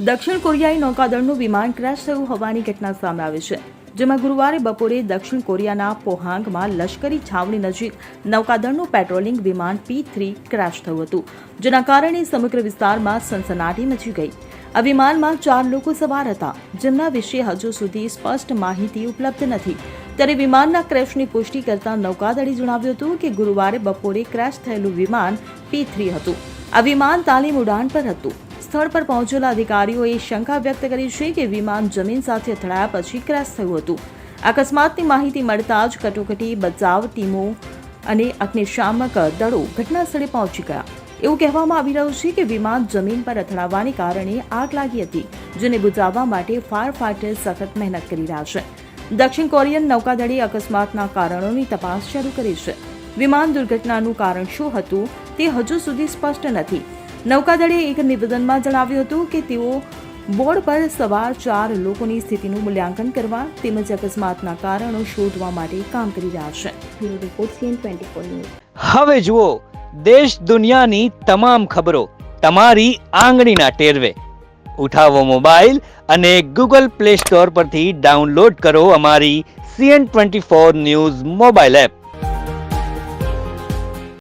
દક્ષિણ કોરિયાઈ નૌકાદળનું વિમાન ક્રેશ થયું હોવાની ઘટના સામે આવી છે, જેમાં ગુરુવારે બપોરે દક્ષિણ કોરિયાના પોહાંગમાં લશ્કરી છાવણી નજીક નૌકાદળનું પેટ્રોલિંગ વિમાન P-3 ક્રેશ થયું હતું, જેના કારણે સમગ્ર વિસ્તારમાં સનસનાટી મચી ગઈ. આ વિમાનમાં 4 લોકો સવાર હતા, જેમના વિશે હજુ સુધી સ્પષ્ટ માહિતી ઉપલબ્ધ નથી. ત્યારે વિમાનના ક્રેશની પુષ્ટિ કરતા નૌકાદળે જણાવ્યું હતું કે ગુરુવારે બપોરે ક્રેશ થયેલું વિમાન P-3 હતું. આ વિમાન તાલીમ ઉડાન પર હતું. સ્થળ પર પહોંચેલા અધિકારીઓએ શંકા વ્યક્ત કરી છે કે વિમાન જમીન સાથે અથડાયા પછી ક્રેશ થયું હતું. અકસ્માતની માહિતી મળતા જ કટોકટી બચાવ ટીમો અને અગ્નિશામક દળો ઘટનાસ્થળે પહોંચી ગયા. એવું કહેવામાં આવી રહ્યું છે કે વિમાન જમીન પર અથડાવાને કારણે આગ લાગી હતી, જેને બુઝાવવા માટે ફાયર ફાઇટર સખત મહેનત કરી રહ્યા છે. દક્ષિણ કોરિયન નૌકાદળે અકસ્માતના કારણોની તપાસ શરૂ કરી છે. વિમાન દુર્ઘટનાનું કારણ શું હતું તે હજુ સુધી સ્પષ્ટ નથી. નૌકાદળે એક નિવેદનમાં જણાવ્યું હતું કે તેઓ બોર્ડ પર સવાર 4 લોકોની સ્થિતિનું મૂલ્યાંકન કરવા તેમજ અકસ્માતના કારણો શોધવા માટે કામ કરી રહ્યા છે. Report CN24 news. હવે જુઓ દેશ દુનિયાની તમામ ખબરો તમારી આંગળીના ટેરવે. ઉઠાવો મોબાઈલ અને Google Play Store પરથી ડાઉનલોડ કરો અમારી CN24 ન્યૂઝ મોબાઈલ એપ.